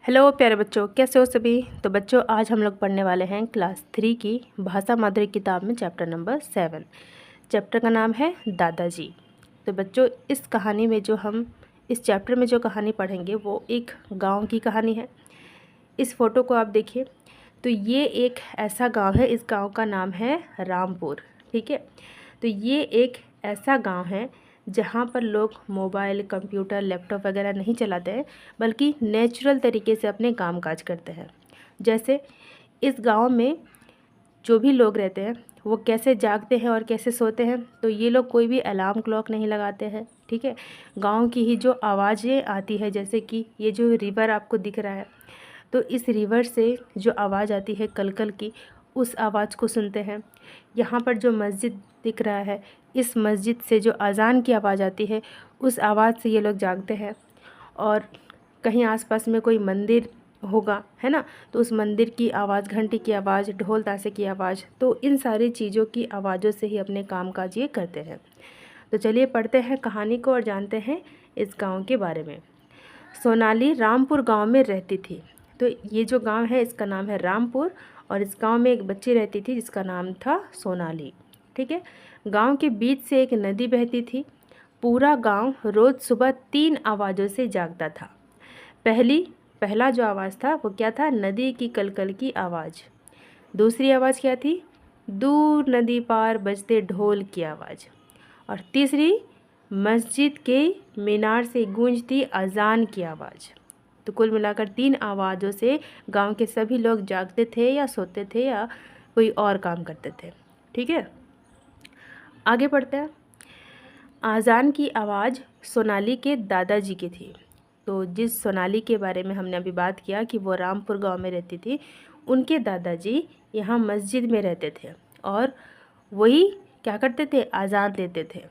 Hello प्यारे बच्चों, कैसे हो सभी। तो बच्चों, आज हम लोग पढ़ने वाले हैं क्लास 3 की भाषा माधुरी किताब में चैप्टर नंबर 7। चैप्टर का नाम है दादाजी। तो बच्चों, इस कहानी में इस चैप्टर में जो कहानी पढ़ेंगे वो एक गांव की कहानी है। इस फोटो को आप देखिए, तो ये एक ऐसा गांव है, इस गांव का नाम है रामपुर। ठीक है, तो ये एक ऐसा गांव है जहाँ पर लोग मोबाइल, कंप्यूटर, लैपटॉप वगैरह नहीं चलाते हैं, बल्कि नेचुरल तरीके से अपने काम काज करते हैं। जैसे इस गांव में जो भी लोग रहते हैं वो कैसे जागते हैं और कैसे सोते हैं, तो ये लोग कोई भी अलार्म क्लॉक नहीं लगाते हैं। ठीक है, गांव की ही जो आवाज़ें आती है, जैसे कि ये जो रिवर आपको दिख रहा है, तो इस रिवर से जो आवाज़ आती है कल कल की, उस आवाज़ को सुनते हैं। यहाँ पर जो मस्जिद दिख रहा है, इस मस्जिद से जो अज़ान की आवाज़ आती है, उस आवाज़ से ये लोग जागते हैं। और कहीं आसपास में कोई मंदिर होगा, है ना, तो उस मंदिर की आवाज़, घंटी की आवाज़, ढोल ताशे की आवाज़, तो इन सारी चीज़ों की आवाज़ों से ही अपने काम काज ये करते हैं। तो चलिए पढ़ते हैं कहानी को और जानते हैं इस गांव के बारे में। सोनाली रामपुर गांव में रहती थी। तो ये जो गांव है इसका नाम है रामपुर, और इस गांव में एक बच्ची रहती थी जिसका नाम था सोनाली। ठीक है, गांव के बीच से एक नदी बहती थी। पूरा गांव रोज़ सुबह 3 आवाज़ों से जागता था। पहला जो आवाज़ था वो क्या था? नदी की कलकल की आवाज़। दूसरी आवाज़ क्या थी? दूर नदी पार बजते ढोल की आवाज़। और तीसरी, मस्जिद के मीनार से गूंजती अजान की आवाज़। तो कुल मिलाकर 3 आवाज़ों से गांव के सभी लोग जागते थे या सोते थे या कोई और काम करते थे। ठीक है, आगे बढ़ते हैं। अजान की आवाज़ सोनाली के दादाजी की थी। तो जिस सोनाली के बारे में हमने अभी बात किया कि वो रामपुर गांव में रहती थी, उनके दादाजी यहाँ मस्जिद में रहते थे और वही क्या करते थे? अजान देते थे।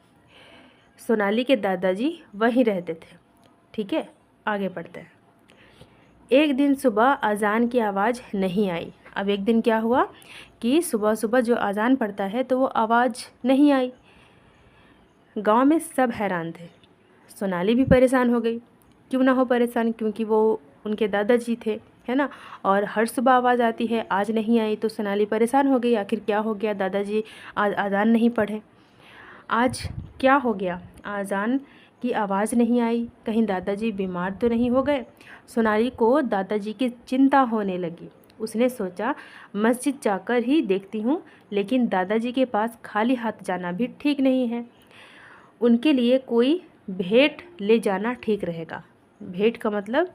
सोनाली के दादाजी वहीं रहते थे। ठीक है, आगे बढ़ते हैं। एक दिन सुबह अजान की आवाज़ नहीं आई। अब एक दिन क्या हुआ कि सुबह सुबह जो अजान पड़ता है तो वो आवाज़ नहीं आई। गांव में सब हैरान थे। सोनाली भी परेशान हो गई। क्यों ना हो परेशान, क्योंकि वो उनके दादाजी थे, है ना। और हर सुबह आवाज़ आती है, आज नहीं आई तो सोनाली परेशान हो गई। आखिर क्या हो गया? दादाजी आज अजान नहीं पढ़े, आज क्या हो गया? अजान की आवाज़ नहीं आई, कहीं दादाजी बीमार तो नहीं हो गए? सोनाली को दादाजी की चिंता होने लगी। उसने सोचा मस्जिद जाकर ही देखती हूँ, लेकिन दादाजी के पास खाली हाथ जाना भी ठीक नहीं है। उनके लिए कोई भेंट ले जाना ठीक रहेगा। भेंट का मतलब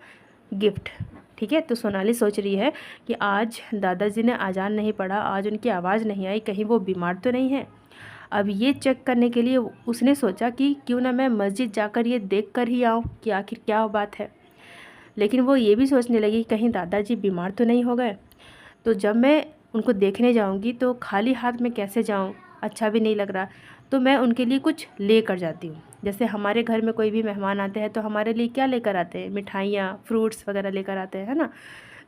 गिफ्ट। ठीक है, तो सोनाली सोच रही है कि आज दादाजी ने अजान नहीं पढ़ा, आज उनकी आवाज़ नहीं आई, कहीं वो बीमार तो नहीं है। अब ये चेक करने के लिए उसने सोचा कि क्यों ना मैं मस्जिद जाकर ये देख कर ही आऊँ कि आखिर क्या बात है। लेकिन वो ये भी सोचने लगी कहीं दादाजी बीमार तो नहीं हो गए। तो जब मैं उनको देखने जाऊँगी तो खाली हाथ में कैसे जाऊँ, अच्छा भी नहीं लग रहा। तो मैं उनके लिए कुछ ले कर जाती हूँ। जैसे हमारे घर में कोई भी मेहमान आते हैं तो हमारे लिए क्या लेकर आते हैं? मिठाइयाँ, फ्रूट्स वगैरह लेकर आते हैं, है ना।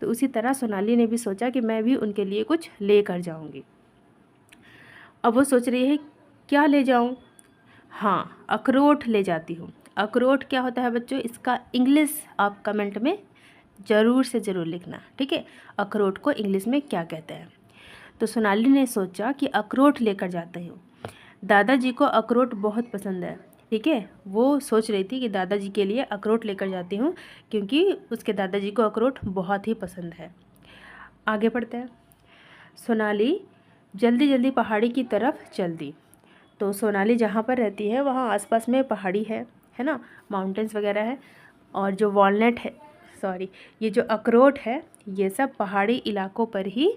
तो उसी तरह सोनाली ने भी सोचा कि मैं भी उनके लिए कुछ ले कर जाऊँगी। अब वो सोच रही है क्या ले जाऊँ? हाँ, अखरोट ले जाती हूँ। अखरोट क्या होता है बच्चों? इसका इंग्लिश आप कमेंट में ज़रूर से ज़रूर लिखना। ठीक है, अखरोट को इंग्लिश में क्या कहते हैं? तो सोनाली ने सोचा कि अखरोट लेकर जाते हूँ। दादाजी को अखरोट बहुत पसंद है। ठीक है, वो सोच रही थी कि दादाजी के लिए अखरोट लेकर जाती हूँ, क्योंकि उसके दादाजी को अखरोट बहुत ही पसंद है। आगे बढ़ते हैं। सोनाली जल्दी जल्दी पहाड़ी की तरफ चल दी। तो सोनाली जहाँ पर रहती है वहाँ आसपास में पहाड़ी है ना, माउंटेन्स वगैरह है। और जो वॉलनट है, सॉरी, ये जो अखरोट है, ये सब पहाड़ी इलाकों पर ही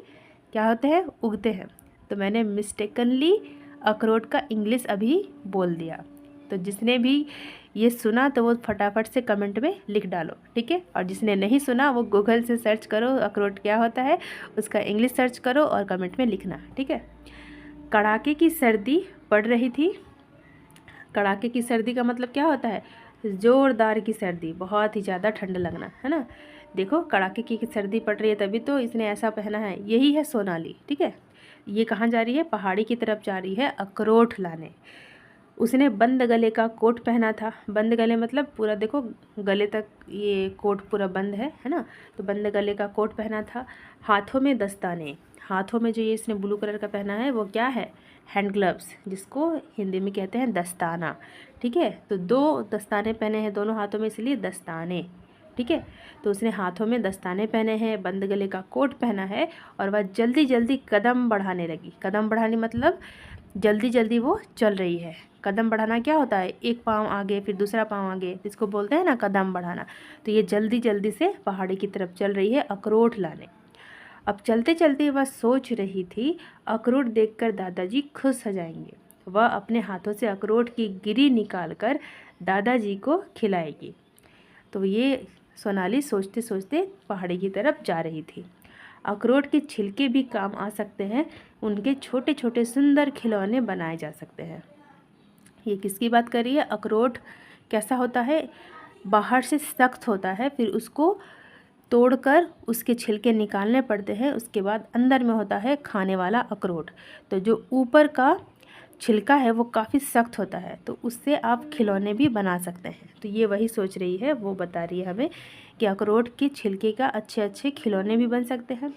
क्या होते हैं? उगते हैं। तो मैंने मिस्टेकनली अखरोट का इंग्लिश अभी बोल दिया। तो जिसने भी ये सुना तो वो फटाफट से कमेंट में लिख डालो। ठीक है, और जिसने नहीं सुना वो गूगल से सर्च करो अखरोट क्या होता है, उसका इंग्लिश सर्च करो और कमेंट में लिखना। ठीक है। कड़ाके की सर्दी पड़ रही थी। कड़ाके की सर्दी का मतलब क्या होता है? ज़ोरदार की सर्दी, बहुत ही ज़्यादा ठंड लगना, है ना। देखो, कड़ाके की सर्दी पड़ रही है तभी तो इसने ऐसा पहना है। यही है सोनाली। ठीक है, ये कहाँ जा रही है? पहाड़ी की तरफ जा रही है अखरोट लाने। उसने बंद गले का कोट पहना था। बंद गले मतलब पूरा देखो गले तक ये कोट पूरा बंद है ना। तो बंद गले का कोट पहना था। हाथों में दस्ताने, हाथों में जो ये इसने ब्लू कलर का पहना है वो क्या है, हैंड ग्लव्स, जिसको हिंदी में कहते हैं दस्ताना। ठीक है, तो 2 दस्ताने पहने हैं दोनों हाथों में, इसलिए दस्ताने। ठीक है, तो उसने हाथों में दस्ताने पहने हैं, बंद गले का कोट पहना है और वह जल्दी जल्दी कदम बढ़ाने लगी। कदम बढ़ाने मतलब जल्दी जल्दी वो चल रही है। कदम बढ़ाना क्या होता है, एक पाँव आगे फिर दूसरा पाँव आगे, इसको बोलते हैं ना कदम बढ़ाना। तो ये जल्दी जल्दी से पहाड़ी की तरफ चल रही है अखरोट लाने। अब चलते चलते वह सोच रही थी, अखरोट देखकर दादाजी खुश हो जाएंगे। वह अपने हाथों से अखरोट की गिरी निकालकर दादाजी को खिलाएगी। तो ये सोनाली सोचते सोचते पहाड़ी की तरफ जा रही थी। अखरोट के छिलके भी काम आ सकते हैं, उनके छोटे छोटे सुंदर खिलौने बनाए जा सकते हैं। ये किसकी बात कर रही है, अखरोट कैसा होता है, बाहर से सख्त होता है, फिर उसको तोड़कर उसके छिलके निकालने पड़ते हैं, उसके बाद अंदर में होता है खाने वाला अखरोट। तो जो ऊपर का छिलका है वो काफ़ी सख्त होता है, तो उससे आप खिलौने भी बना सकते हैं। तो ये वही सोच रही है, वो बता रही है हमें कि अखरोट के छिलके का अच्छे अच्छे खिलौने भी बन सकते हैं।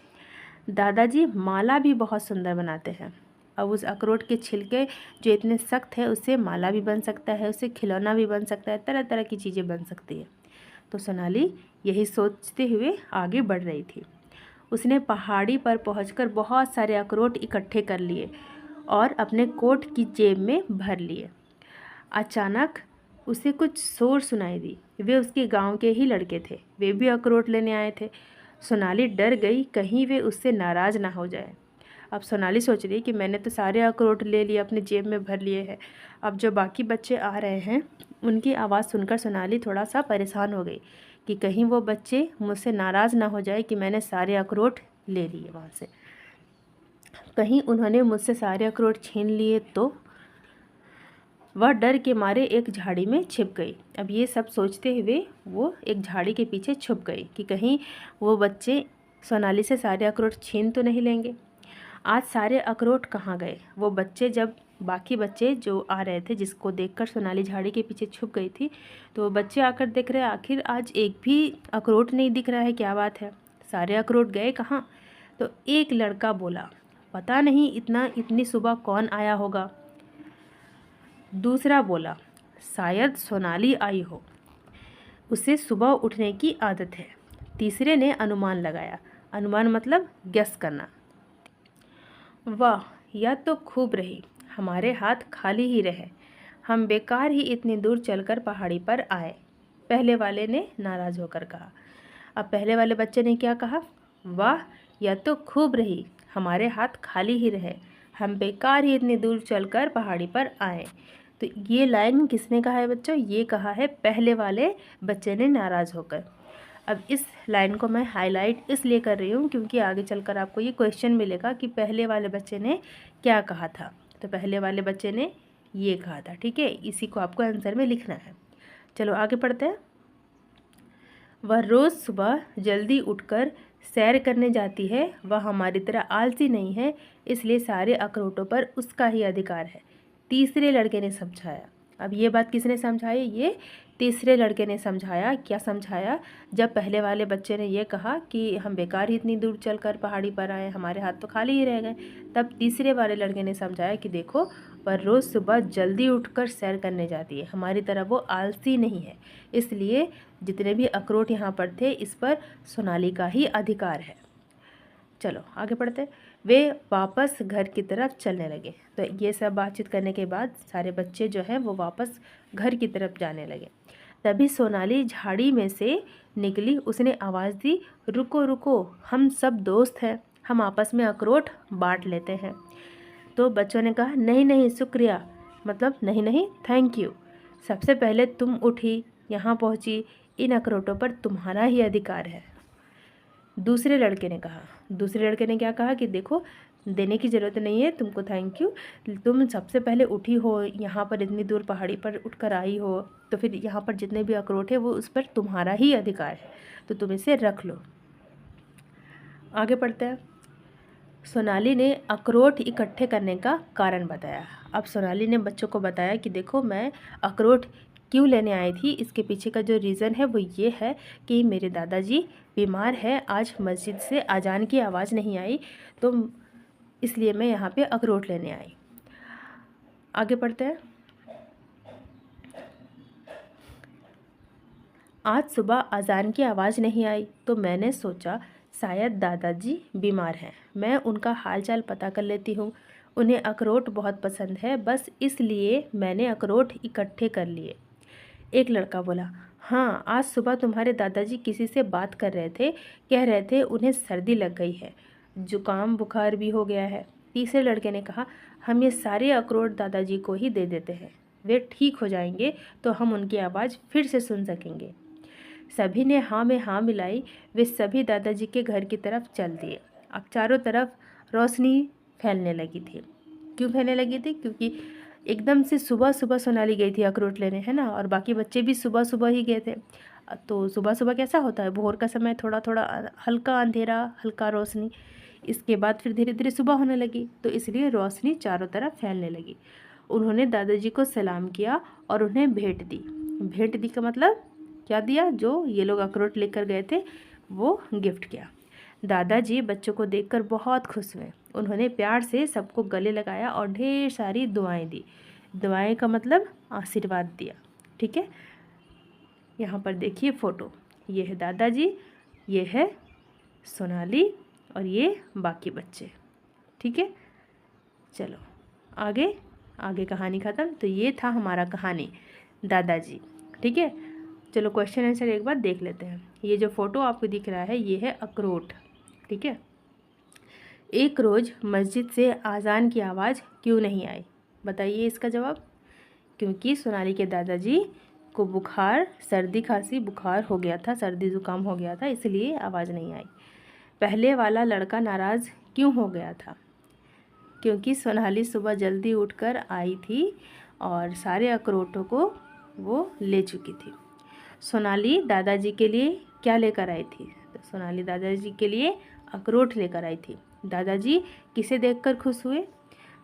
दादाजी माला भी बहुत सुंदर बनाते हैं। अब उस अखरोट के छिलके जो इतने सख्त है उससे माला भी बन सकता है, उससे खिलौना भी बन सकता है, तरह तरह की चीज़ें बन सकती है। तो सोनाली यही सोचते हुए आगे बढ़ रही थी। उसने पहाड़ी पर पहुंचकर बहुत सारे अखरोट इकट्ठे कर लिए और अपने कोट की जेब में भर लिए। अचानक उसे कुछ शोर सुनाई दी। वे उसके गांव के ही लड़के थे, वे भी अखरोट लेने आए थे। सोनाली डर गई कहीं वे उससे नाराज़ ना हो जाए। अब सोनाली सोच रही कि मैंने तो सारे अखरोट ले लिए, अपने जेब में भर लिए हैं, अब जो बाकी बच्चे आ रहे हैं उनकी आवाज़ सुनकर सोनाली थोड़ा सा परेशान हो गई कि कहीं वो बच्चे मुझसे नाराज़ ना हो जाए कि मैंने सारे अखरोट ले लिए वहाँ से, कहीं उन्होंने मुझसे सारे अखरोट छीन लिए तो। वह डर के मारे एक झाड़ी में छिप गई। अब ये सब सोचते हुए वो एक झाड़ी के पीछे छुप गई कि कहीं वो बच्चे सोनाली से सारे अखरोट छीन तो नहीं लेंगे। आज सारे अखरोट कहाँ गए, वो बच्चे जब बाकी बच्चे जो आ रहे थे, जिसको देखकर सोनाली झाड़ी के पीछे छुप गई थी, तो वो बच्चे आकर देख रहे आखिर आज एक भी अखरोट नहीं दिख रहा है, क्या बात है, सारे अखरोट गए कहाँ। तो एक लड़का बोला, पता नहीं इतनी सुबह कौन आया होगा। दूसरा बोला, शायद सोनाली आई हो, उसे सुबह उठने की आदत है। तीसरे ने अनुमान लगाया, अनुमान मतलब गेस करना, वाह यह तो खूब रही, हमारे हाथ खाली ही रहे, हम बेकार ही इतनी दूर चलकर पहाड़ी पर आए। पहले वाले ने नाराज़ होकर कहा। अब पहले वाले बच्चे ने क्या कहा, वाह यह तो खूब रही, हमारे हाथ खाली ही रहे, हम बेकार ही इतनी दूर चलकर पहाड़ी पर आए। तो ये लाइन किसने कहा है बच्चों, ये कहा है पहले वाले बच्चे ने नाराज़ होकर। अब इस लाइन को मैं हाईलाइट इसलिए कर रही हूँ क्योंकि आगे चलकर आपको ये क्वेश्चन मिलेगा कि पहले वाले बच्चे ने क्या कहा था। तो पहले वाले बच्चे ने ये कहा था, ठीक है, इसी को आपको आंसर में लिखना है। चलो आगे पढ़ते हैं। वह रोज़ सुबह जल्दी उठकर सैर करने जाती है, वह हमारी तरह आलसी नहीं है, इसलिए सारे अखरोटों पर उसका ही अधिकार है, तीसरे लड़के ने समझाया। अब ये बात किसने समझाई, ये तीसरे लड़के ने समझाया। क्या समझाया, जब पहले वाले बच्चे ने ये कहा कि हम बेकार ही इतनी दूर चलकर पहाड़ी पर आए, हमारे हाथ तो खाली ही रह गए, तब तीसरे वाले लड़के ने समझाया कि देखो वह रोज़ सुबह जल्दी उठकर सैर करने जाती है, हमारी तरह वो आलसी नहीं है, इसलिए जितने भी अखरोट यहाँ पर थे इस पर सोनाली का ही अधिकार है। चलो आगे पढ़ते। वे वापस घर की तरफ चलने लगे। तो ये सब बातचीत करने के बाद सारे बच्चे जो है वो वापस घर की तरफ जाने लगे। तभी सोनाली झाड़ी में से निकली, उसने आवाज़ दी, रुको रुको, हम सब दोस्त हैं, हम आपस में अखरोट बांट लेते हैं। तो बच्चों ने कहा, नहीं नहीं शुक्रिया, मतलब नहीं नहीं थैंक यू, सबसे पहले तुम उठी, यहाँ पहुँची, इन अखरोटों पर तुम्हारा ही अधिकार है। दूसरे लड़के ने कहा, दूसरे लड़के ने क्या कहा कि देखो देने की ज़रूरत नहीं है तुमको थैंक यू, तुम सबसे पहले उठी हो, यहाँ पर इतनी दूर पहाड़ी पर उठकर आई हो, तो फिर यहाँ पर जितने भी अखरोट है वो उस पर तुम्हारा ही अधिकार है, तो तुम इसे रख लो। आगे पढ़ते हैं। सोनाली ने अखरोट इकट्ठे करने का कारण बताया। अब सोनाली ने बच्चों को बताया कि देखो मैं अखरोट क्यों लेने आई थी, इसके पीछे का जो रीज़न है वो ये है कि मेरे दादाजी बीमार है, आज मस्जिद से अजान की आवाज़ नहीं आई तो इसलिए मैं यहाँ पे अखरोट लेने आई। आगे पढ़ते हैं। आज सुबह अजान की आवाज़ नहीं आई तो मैंने सोचा शायद दादाजी बीमार हैं, मैं उनका हालचाल पता कर लेती हूँ। उन्हें अखरोट बहुत पसंद है, बस इसलिए मैंने अखरोट इकट्ठे कर लिए। एक लड़का बोला, हाँ आज सुबह तुम्हारे दादाजी किसी से बात कर रहे थे, कह रहे थे उन्हें सर्दी लग गई है, जुकाम बुखार भी हो गया है। तीसरे लड़के ने कहा, हम ये सारे अखरोट दादाजी को ही दे देते हैं, वे ठीक हो जाएंगे तो हम उनकी आवाज़ फिर से सुन सकेंगे। सभी ने हाँ में हाँ मिलाई। वे सभी दादाजी के घर की तरफ चल दिए। अब चारों तरफ रोशनी फैलने लगी थी। क्यों फैलने लगी थी? क्योंकि एकदम से सुबह सुबह सोनाली गई थी अखरोट लेने, है ना, और बाकी बच्चे भी सुबह सुबह ही गए थे। तो सुबह सुबह कैसा होता है, भोर का समय, थोड़ा थोड़ा हल्का अंधेरा, हल्का रोशनी, इसके बाद फिर धीरे धीरे सुबह होने लगी, तो इसलिए रोशनी चारों तरफ फैलने लगी। उन्होंने दादाजी को सलाम किया और उन्हें भेंट दी। भेंट दी का मतलब क्या दिया? जो ये लोग अखरोट लेकर गए थे वो गिफ्ट किया। दादाजी बच्चों को देखकर बहुत खुश हुए। उन्होंने प्यार से सबको गले लगाया और ढेर सारी दुआएं दी। दुआएं का मतलब आशीर्वाद दिया। ठीक है, यहाँ पर देखिए फ़ोटो, ये है दादाजी, ये है सोनाली और ये बाकी बच्चे। ठीक है, चलो आगे आगे कहानी ख़त्म। तो ये था हमारा कहानी दादाजी। ठीक है, चलो क्वेश्चन आंसर एक बार देख लेते हैं। ये जो फ़ोटो आपको दिख रहा है ये है अखरोट। ठीक है, एक रोज़ मस्जिद से आज़ान की आवाज़ क्यों नहीं आई? बताइए इसका जवाब। क्योंकि सोनाली के दादाजी को बुखार, सर्दी खांसी बुखार हो गया था, सर्दी ज़ुकाम हो गया था, इसलिए आवाज़ नहीं आई। पहले वाला लड़का नाराज़ क्यों हो गया था? क्योंकि सोनाली सुबह जल्दी उठकर आई थी और सारे अखरोटों को वो ले चुकी थी। सोनाली दादाजी के लिए क्या लेकर आई थी? तो सोनाली दादाजी के लिए अखरोट लेकर आई थी। दादाजी किसे देखकर खुश हुए?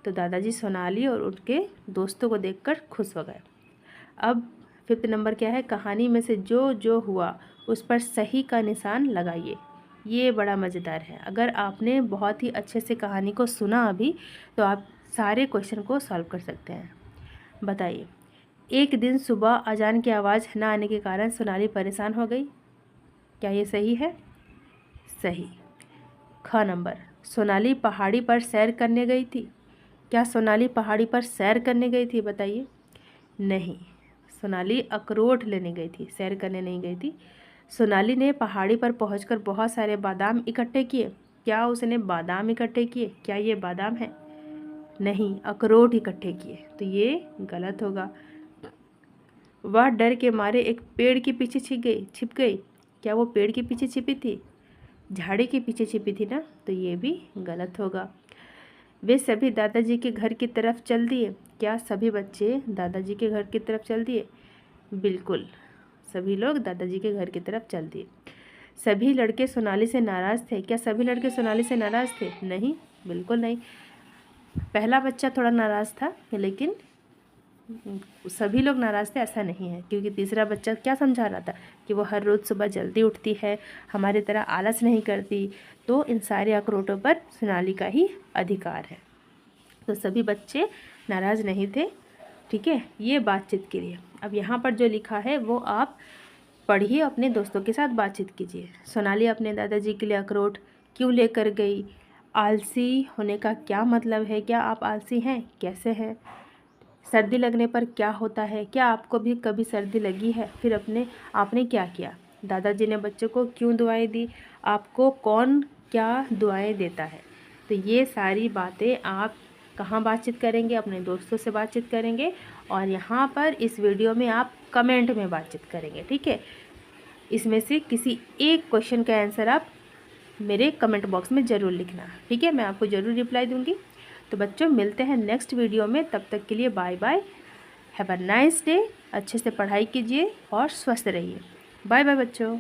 तो दादाजी सोनाली और उनके दोस्तों को देखकर खुश हो गए। अब 5th नंबर क्या है? कहानी में से जो जो हुआ उस पर सही का निशान लगाइए। ये बड़ा मज़ेदार है। अगर आपने बहुत ही अच्छे से कहानी को सुना अभी तो आप सारे क्वेश्चन को सॉल्व कर सकते हैं। बताइए, एक दिन सुबह अजान की आवाज़ न आने के कारण सोनाली परेशान हो गई। क्या ये सही है? सही। ख नंबर, सोनाली पहाड़ी पर सैर करने गई थी। क्या सोनाली पहाड़ी पर सैर करने गई थी? बताइए। नहीं, सोनाली अखरोट लेने गई थी, सैर करने नहीं गई थी। सोनाली ने पहाड़ी पर पहुंचकर बहुत सारे बादाम इकट्ठे किए। क्या उसने बादाम इकट्ठे किए? क्या ये बादाम है? नहीं, अखरोट इकट्ठे किए, तो ये गलत होगा। वह डर के मारे एक पेड़ के पीछे छिप गई। क्या वो पेड़ के पीछे छिपी थी? झाड़ी के पीछे छिपी थी ना, तो ये भी गलत होगा। वे सभी दादाजी के घर की तरफ चल दिए। क्या सभी बच्चे दादाजी के घर की तरफ चल दिए? बिल्कुल, सभी लोग दादाजी के घर की तरफ चल दिए। सभी लड़के सोनाली से नाराज़ थे। क्या सभी लड़के सोनाली से नाराज़ थे? नहीं, बिल्कुल नहीं। पहला बच्चा थोड़ा नाराज़ था, लेकिन सभी लोग नाराज़ थे ऐसा नहीं है, क्योंकि तीसरा बच्चा क्या समझा रहा था कि वो हर रोज़ सुबह जल्दी उठती है, हमारी तरह आलस नहीं करती, तो इन सारे अखरोटों पर सोनाली का ही अधिकार है। तो सभी बच्चे नाराज़ नहीं थे। ठीक है, ये बातचीत के लिए। अब यहाँ पर जो लिखा है वो आप पढ़िए, अपने दोस्तों के साथ बातचीत कीजिए। सोनाली अपने दादाजी के लिए अखरोट क्यों लेकर गई? आलसी होने का क्या मतलब है? क्या आप आलसी हैं? कैसे हैं? सर्दी लगने पर क्या होता है? क्या आपको भी कभी सर्दी लगी है? फिर आपने क्या किया? दादाजी ने बच्चों को क्यों दुआएं दी? आपको कौन क्या दुआएं देता है? तो ये सारी बातें आप कहाँ बातचीत करेंगे? अपने दोस्तों से बातचीत करेंगे, और यहाँ पर इस वीडियो में आप कमेंट में बातचीत करेंगे। ठीक है, इसमें से किसी एक क्वेश्चन का आंसर आप मेरे कमेंट बॉक्स में ज़रूर लिखना। ठीक है, मैं आपको ज़रूर रिप्लाई दूँगी। तो बच्चों मिलते हैं नेक्स्ट वीडियो में, तब तक के लिए bye bye, have a nice day. अच्छे से पढ़ाई कीजिए और स्वस्थ रहिए। बाय बाय बच्चों।